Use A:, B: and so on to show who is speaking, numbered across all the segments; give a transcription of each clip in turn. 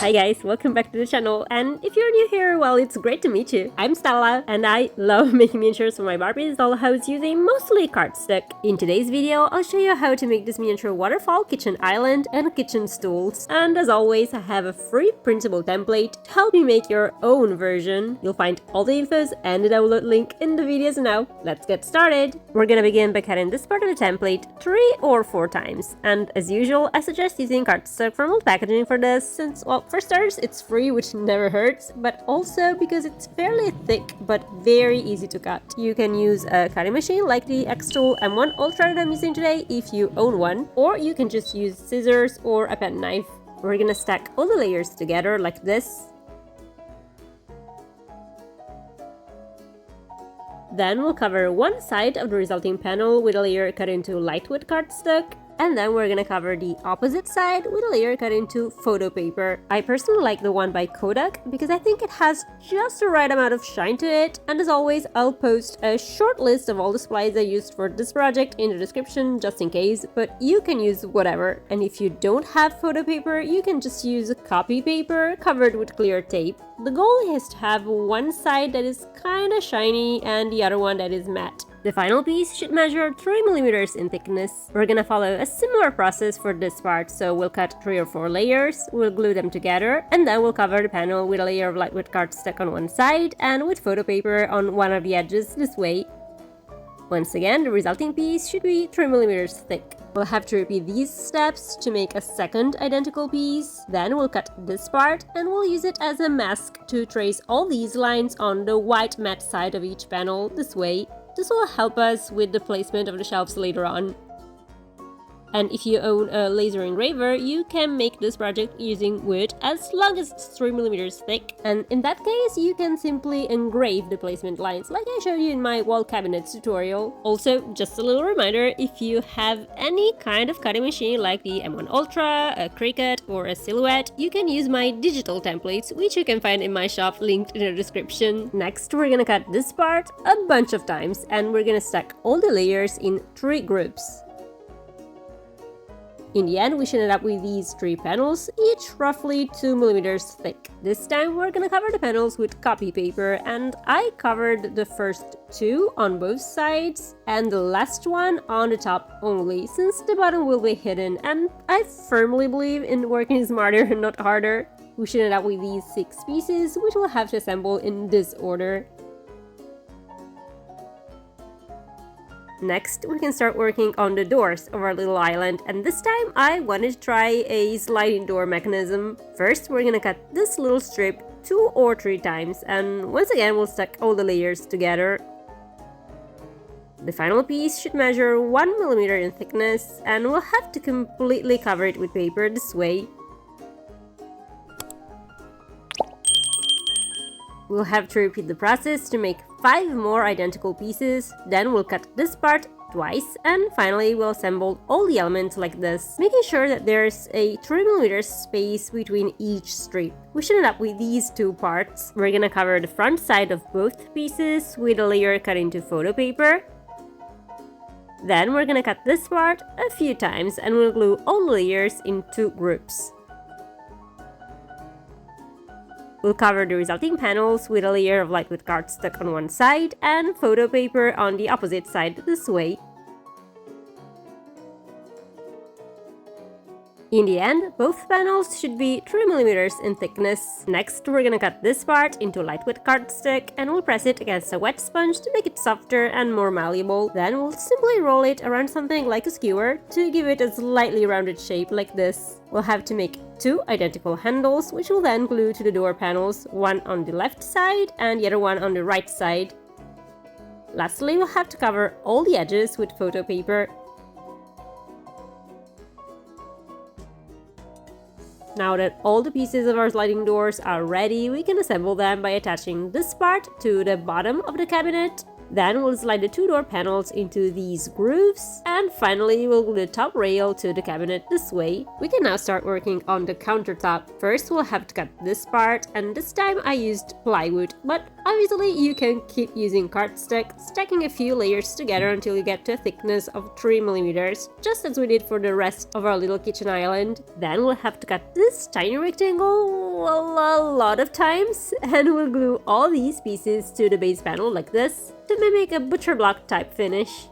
A: Hi guys, welcome back to the channel, and if you're new here, well, it's great to meet you. I'm Stella, and I love making miniatures for my Barbie's dollhouse using mostly cardstock. In today's video, I'll show you how to make this miniature waterfall kitchen island and kitchen stools. And as always, I have a free printable template to help you make your own version. You'll find all the infos and the download link in the videos now. Let's get started! We're gonna begin by cutting this part of the template 3 or 4 times. And as usual, I suggest using cardstock from old packaging for this, since, well, for starters, it's free, which never hurts, but also because it's fairly thick but very easy to cut. You can use a cutting machine like the X-Tool M1 Ultra that I'm using today if you own one, or you can just use scissors or a pen knife. We're gonna stack all the layers together like this. Then we'll cover one side of the resulting panel with a layer cut into lightweight cardstock. And then we're gonna cover the opposite side with a layer cut into photo paper. I personally like the one by Kodak because I think it has just the right amount of shine to it. And as always, I'll post a short list of all the supplies I used for this project in the description just in case, but you can use whatever. And if you don't have photo paper, you can just use copy paper covered with clear tape. The goal is to have one side that is kinda shiny and the other one that is matte. The final piece should measure 3 mm in thickness. We're gonna follow a similar process for this part, so we'll cut 3 or 4 layers, we'll glue them together, and then we'll cover the panel with a layer of lightweight cardstock on one side and with photo paper on one of the edges this way. Once again, the resulting piece should be 3 mm thick. We'll have to repeat these steps to make a second identical piece. Then we'll cut this part and we'll use it as a mask to trace all these lines on the white matte side of each panel this way. This will help us with the placement of the shelves later on. And if you own a laser engraver, you can make this project using wood as long as it's 3 mm thick. And in that case, you can simply engrave the placement lines like I showed you in my wall cabinets tutorial. Also, just a little reminder, if you have any kind of cutting machine like the M1 Ultra, a Cricut, or a Silhouette, you can use my digital templates, which you can find in my shop linked in the description. Next, we're gonna cut this part a bunch of times, and we're gonna stack all the layers in 3 groups. In the end, we should end up with these 3 panels, each roughly 2 mm thick. This time we're gonna cover the panels with copy paper, and I covered the first 2 on both sides and the last one on the top only, since the bottom will be hidden, and I firmly believe in working smarter and not harder. We should end up with these 6 pieces, which we'll have to assemble in this order. Next, we can start working on the doors of our little island, and this time I wanted to try a sliding door mechanism. First, we're gonna cut this little strip 2 or 3 times, and once again we'll stack all the layers together. The final piece should measure 1 mm in thickness, and we'll have to completely cover it with paper this way. We'll have to repeat the process to make 5 more identical pieces, then we'll cut this part twice, and finally we'll assemble all the elements like this, making sure that there's a 3 mm space between each strip. We should end up with these 2 parts. We're gonna cover the front side of both pieces with a layer cut into photo paper. Then we're gonna cut this part a few times and we'll glue all the layers in 2 groups. We'll cover the resulting panels with a layer of lightweight cardstock on one side and photo paper on the opposite side this way. In the end, both panels should be 3 mm in thickness. Next, we're gonna cut this part into lightweight cardstock and we'll press it against a wet sponge to make it softer and more malleable. Then we'll simply roll it around something like a skewer to give it a slightly rounded shape like this. We'll have to make 2 identical handles, which we'll then glue to the door panels, one on the left side and the other one on the right side. Lastly, we'll have to cover all the edges with photo paper. Now that all the pieces of our sliding doors are ready, we can assemble them by attaching this part to the bottom of the cabinet. Then we'll slide the two door panels into these grooves, and finally we'll glue the top rail to the cabinet this way. We can now start working on the countertop. First we'll have to cut this part, and this time I used plywood, but obviously you can keep using cardstock, stacking a few layers together until you get to a thickness of 3mm, just as we did for the rest of our little kitchen island. Then we'll have to cut this tiny rectangle a lot of times, and we'll glue all these pieces to the base panel like this to mimic a butcher block type finish.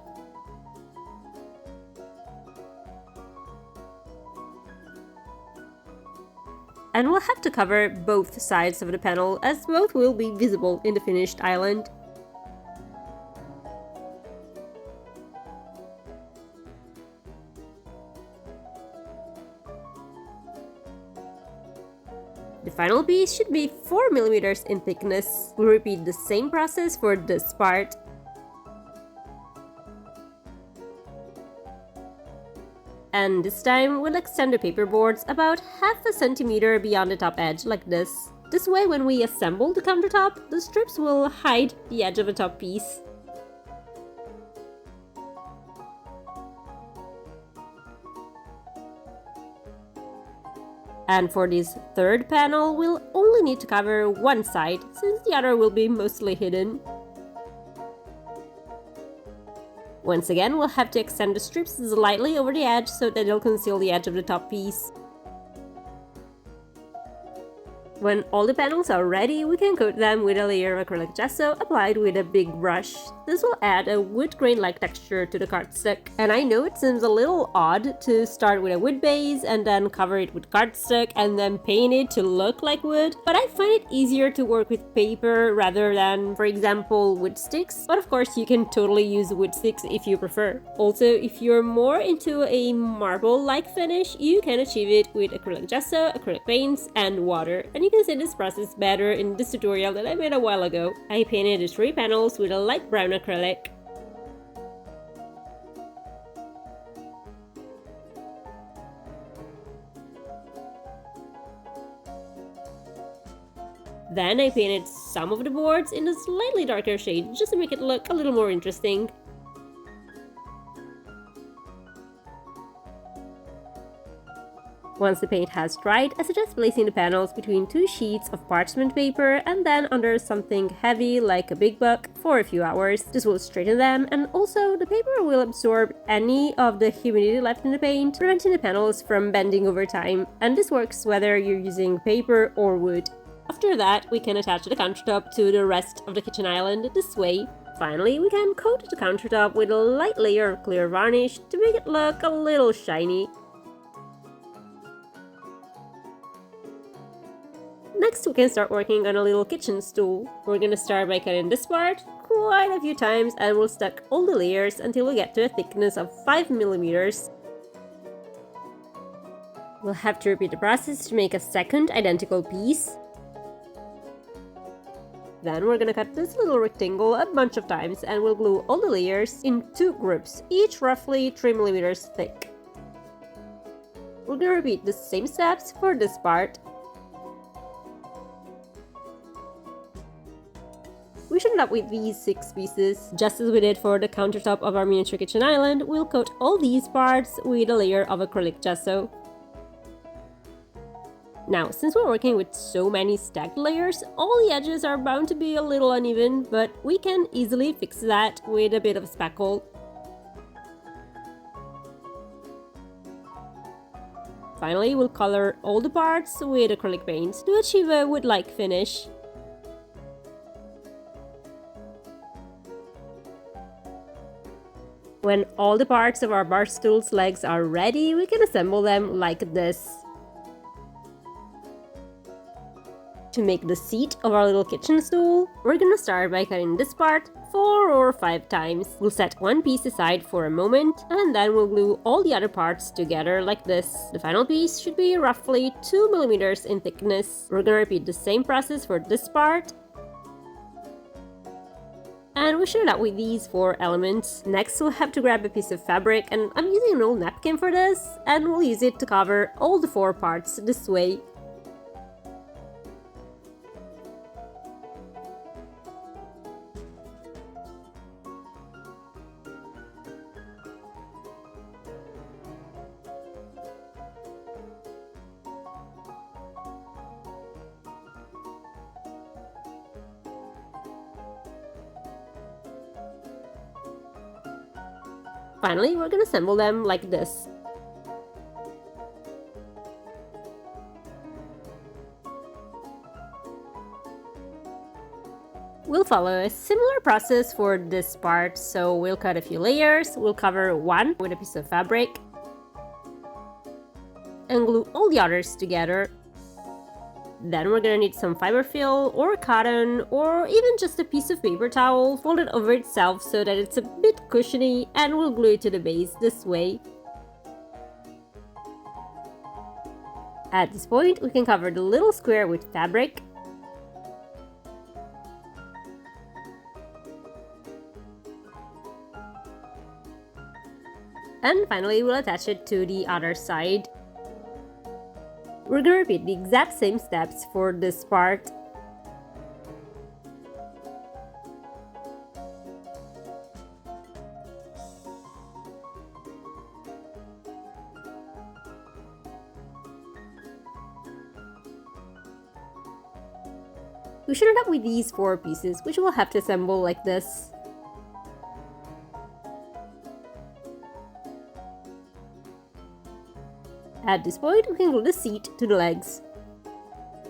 A: And we'll have to cover both sides of the panel, as both will be visible in the finished island. The final piece should be 4mm in thickness. We'll repeat the same process for this part. And this time we'll extend the paper boards about half a centimeter beyond the top edge like this. This way when we assemble the countertop, the strips will hide the edge of the top piece. And for this third panel, we'll only need to cover one side, since the other will be mostly hidden. Once again, we'll have to extend the strips slightly over the edge so that they'll conceal the edge of the top piece. When all the panels are ready, we can coat them with a layer of acrylic gesso applied with a big brush. This will add a wood grain-like texture to the cardstock. And I know it seems a little odd to start with a wood base and then cover it with cardstock and then paint it to look like wood, but I find it easier to work with paper rather than, for example, wood sticks. But of course, you can totally use wood sticks if you prefer. Also, if you're more into a marble-like finish, you can achieve it with acrylic gesso, acrylic paints, and water. And you can see this process better in this tutorial that I made a while ago. I painted the 3 panels with a light brown acrylic. Then I painted some of the boards in a slightly darker shade just to make it look a little more interesting. Once the paint has dried, I suggest placing the panels between 2 sheets of parchment paper and then under something heavy like a big book for a few hours. This will straighten them, and also the paper will absorb any of the humidity left in the paint, preventing the panels from bending over time. And this works whether you're using paper or wood. After that, we can attach the countertop to the rest of the kitchen island this way. Finally, we can coat the countertop with a light layer of clear varnish to make it look a little shiny. Next, we can start working on a little kitchen stool. We're gonna start by cutting this part quite a few times, and we'll stack all the layers until we get to a thickness of 5mm. We'll have to repeat the process to make a second identical piece. Then we're gonna cut this little rectangle a bunch of times, and we'll glue all the layers in 2 groups, each roughly 3mm thick. We're gonna repeat the same steps for this part. We should end up with these 6 pieces. Just as we did for the countertop of our miniature kitchen island, we'll coat all these parts with a layer of acrylic gesso. Now, since we're working with so many stacked layers, all the edges are bound to be a little uneven, but we can easily fix that with a bit of spackle. Finally, we'll color all the parts with acrylic paint to achieve a wood-like finish. When all the parts of our bar stool's legs are ready, we can assemble them like this. To make the seat of our little kitchen stool, we're gonna start by cutting this part 4 or 5 times. We'll set one piece aside for a moment, and then we'll glue all the other parts together like this. The final piece should be roughly 2mm in thickness. We're gonna repeat the same process for this part. And we should end up with these 4 elements. Next, we'll have to grab a piece of fabric, and I'm using an old napkin for this, and we'll use it to cover all the 4 parts this way. Finally, we're gonna assemble them like this. We'll follow a similar process for this part, so we'll cut a few layers, we'll cover one with a piece of fabric, and glue all the others together. Then we're gonna need some fiber fill, or cotton, or even just a piece of paper towel folded over itself so that it's a bit cushiony, and we'll glue it to the base this way. At this point, we can cover the little square with fabric. And finally, we'll attach it to the other side. We're gonna repeat the exact same steps for this part. We should end up with these 4 pieces, which we'll have to assemble like this. At this point, we can glue the seat to the legs.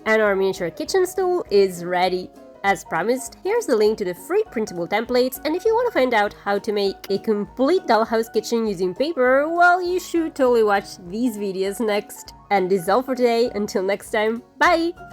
A: And our miniature kitchen stool is ready. As promised, here's the link to the free printable templates, and if you want to find out how to make a complete dollhouse kitchen using paper, well, you should totally watch these videos next. And this is all for today. Until next time, bye!